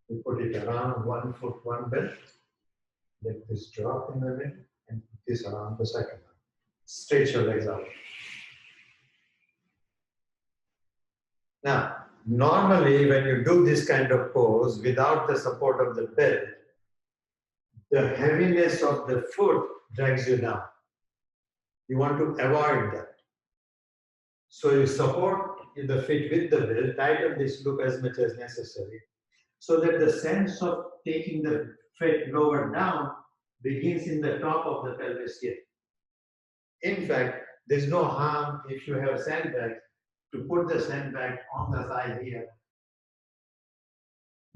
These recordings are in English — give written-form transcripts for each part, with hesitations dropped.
You put it around 1 foot, 1 belt. Let this drop in the middle and put this around the second one. Stretch your legs out. Now, normally when you do this kind of pose without the support of the belt, the heaviness of the foot drags you down. You want to avoid that. So you support the feet with the belt, tighten this loop as much as necessary, so that the sense of taking the feet lower down begins in the top of the pelvis here. In fact, there's no harm if you have sandbags to put the sandbag on the thigh here.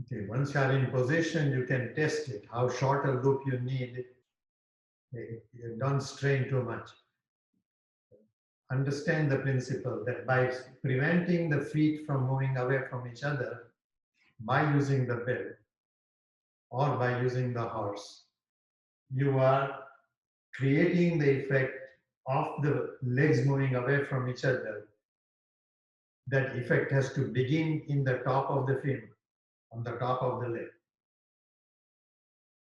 Okay, once you are in position, you can test it, how short a loop you need. You don't strain too much. Understand the principle that by preventing the feet from moving away from each other, by using the belt or by using the horse, you are creating the effect of the legs moving away from each other. That effect has to begin in the top of the femur, on the top of the leg.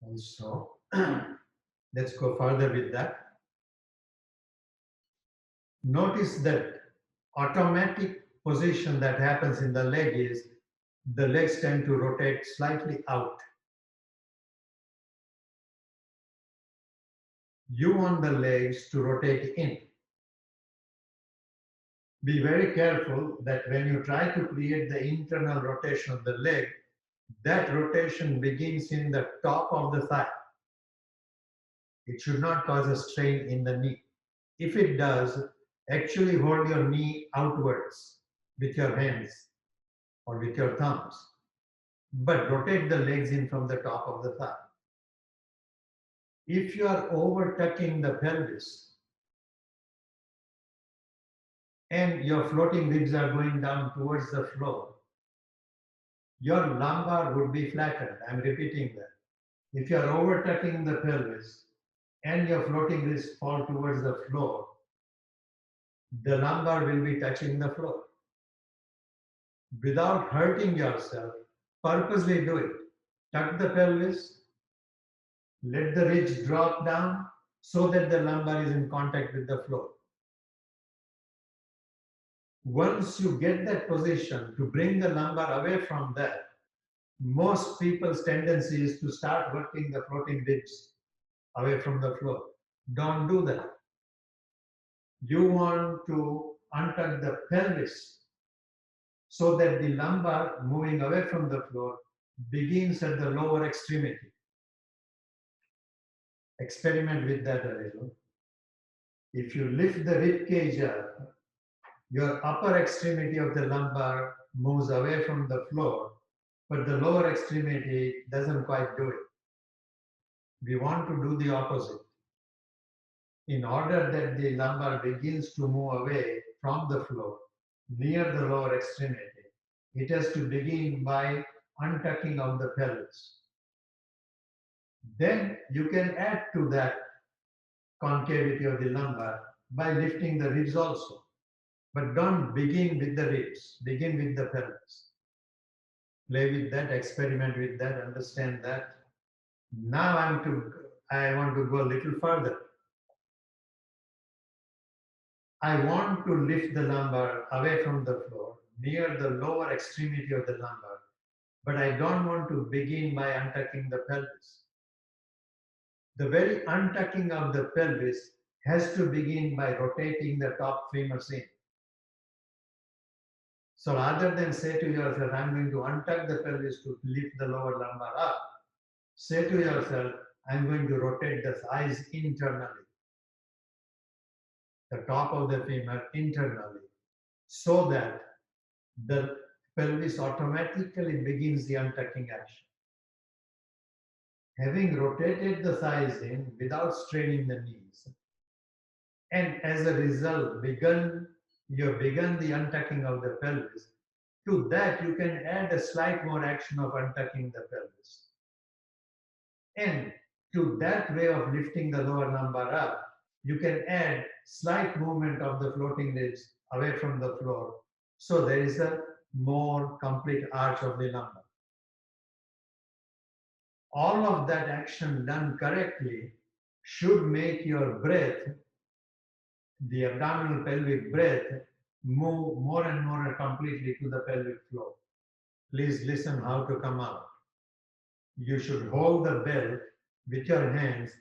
Also, let's go further with that. Notice that automatic position that happens in the leg is the legs tend to rotate slightly out. You want the legs to rotate in. Be very careful that when you try to create the internal rotation of the leg, that rotation begins in the top of the thigh. It should not cause a strain in the knee. If it does, actually hold your knee outwards with your hands or with your thumbs, but rotate the legs in from the top of the thigh. If you are over tucking the pelvis and your floating ribs are going down towards the floor, your lumbar would be flattened. I'm repeating that. If you are over tucking the pelvis and your floating ribs fall towards the floor, the lumbar will be touching the floor. Without hurting yourself, purposely do it. Tuck the pelvis, let the ribs drop down so that the lumbar is in contact with the floor. Once you get that position to bring the lumbar away from that, most people's tendency is to start working the floating ribs away from the floor. Don't do that. You want to untuck the pelvis so that the lumbar moving away from the floor begins at the lower extremity. Experiment with that a little. If you lift the rib cage up, your upper extremity of the lumbar moves away from the floor, but the lower extremity doesn't quite do it. We want to do the opposite. In order that the lumbar begins to move away from the floor near the lower extremity, it has to begin by untucking of the pelvis. Then you can add to that concavity of the lumbar by lifting the ribs also. But don't begin with the ribs, begin with the pelvis. Play with that, experiment with that, understand that. Now I want to go a little further. I want to lift the lumbar away from the floor, near the lower extremity of the lumbar, but I don't want to begin by untucking the pelvis. The very untucking of the pelvis has to begin by rotating the top femurs in. So rather than say to yourself, I'm going to untuck the pelvis to lift the lower lumbar up, say to yourself, I'm going to rotate the thighs internally, the top of the femur internally, so that the pelvis automatically begins the untucking action. Having rotated the thighs in without straining the knees, and as a result, you have begun the untucking of the pelvis. To that, you can add a slight more action of untucking the pelvis. And to that way of lifting the lower lumbar up, you can add slight movement of the floating ribs away from the floor. So there is a more complete arch of the lumbar. All of that action done correctly should make your breath, the abdominal pelvic breath, move more and more completely to the pelvic floor. Please listen how to come out. You should hold the belt with your hands,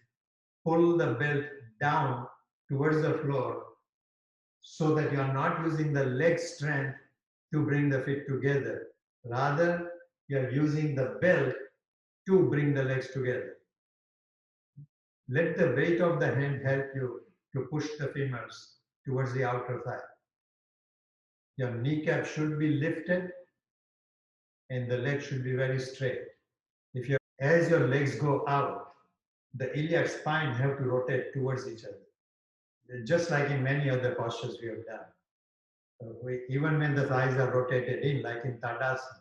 pull the belt down towards the floor so that you are not using the leg strength to bring the feet together. Rather, you are using the belt to bring the legs together. Let the weight of the hand help you to push the femurs towards the outer thigh. Your kneecap should be lifted and the leg should be very straight. As your legs go out, the iliac spine have to rotate towards each other, just like in many other postures we have done. Even when the thighs are rotated in, like in Tadasana,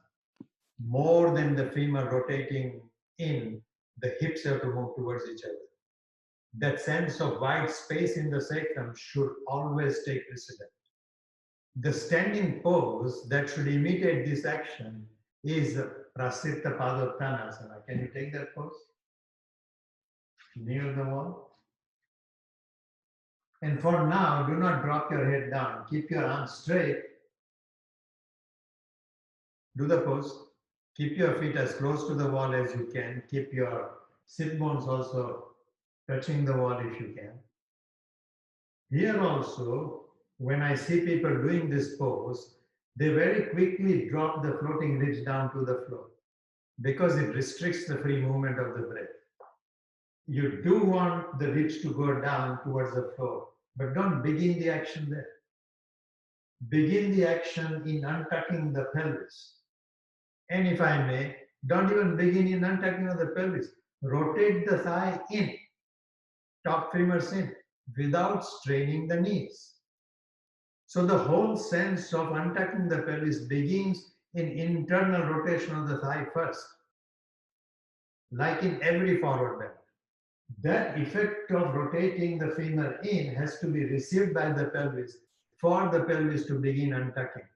more than the femur rotating in, the hips have to move towards each other. That sense of wide space in the sacrum should always take precedence. The standing pose that should imitate this action is Prasiddha Padottanasana. Can you take that pose? Near the wall. And for now, do not drop your head down. Keep your arms straight. Do the pose. Keep your feet as close to the wall as you can. Keep your sit bones also touching the wall if you can. Here also, when I see people doing this pose, they very quickly drop the floating ribs down to the floor because it restricts the free movement of the breath. You do want the ribs to go down towards the floor, but don't begin the action there. Begin the action in untucking the pelvis. And if I may, don't even begin in untucking of the pelvis. Rotate the thigh in, top femurs in, without straining the knees. So the whole sense of untucking the pelvis begins in internal rotation of the thigh first, like in every forward bend. That effect of rotating the femur in has to be received by the pelvis for the pelvis to begin untucking.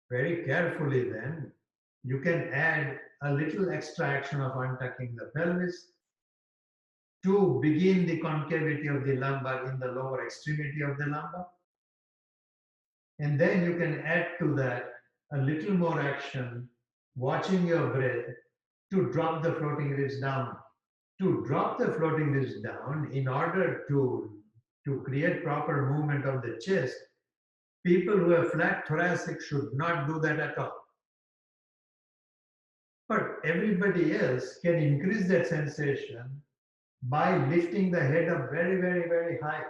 Very carefully then, you can add a little extra action of untucking the pelvis to begin the concavity of the lumbar in the lower extremity of the lumbar. And then you can add to that a little more action, watching your breath to drop the floating ribs down. To drop the floating ribs down, in order to create proper movement of the chest, people who have flat thoracic should not do that at all. But everybody else can increase that sensation by lifting the head up very, very, very high,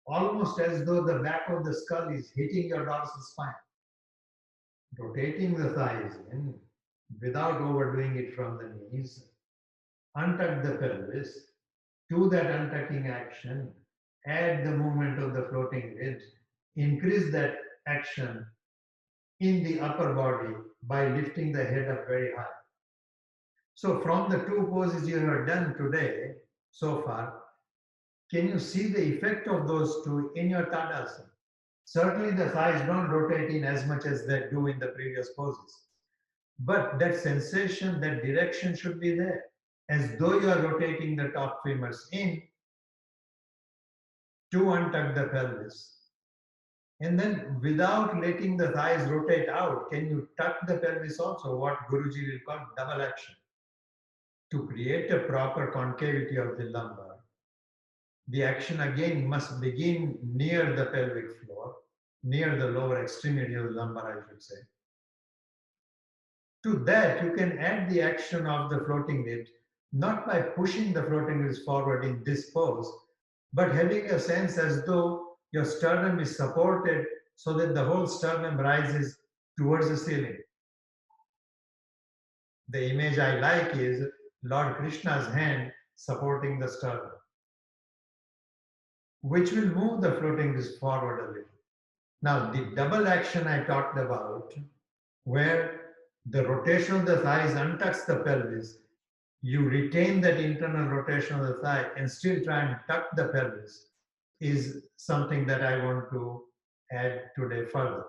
almost as though the back of the skull is hitting your dorsal spine. Rotating the thighs in without overdoing it from the knees. Untuck the pelvis. Do that untucking action. Add the movement of the floating ribs. Increase that action in the upper body by lifting the head up very high. So from the two poses you have done today so far, can you see the effect of those two in your Tadasana? Certainly the thighs don't rotate in as much as they do in the previous poses. But that sensation, that direction should be there, as though you are rotating the top femurs in to untuck the pelvis. And then without letting the thighs rotate out, can you tuck the pelvis also, what Guruji will call double action? To create a proper concavity of the lumbar, the action again must begin near the pelvic floor, near the lower extremity of the lumbar, I should say. To that, you can add the action of the floating ribs, not by pushing the floating ribs forward in this pose, but having a sense as though your sternum is supported so that the whole sternum rises towards the ceiling. The image I like is Lord Krishna's hand supporting the sternum, which will move the floating ribs forward a little. Now, the double action I talked about, where the rotation of the thighs untucks the pelvis, you retain that internal rotation of the thigh and still try and tuck the pelvis, is something that I want to add today further.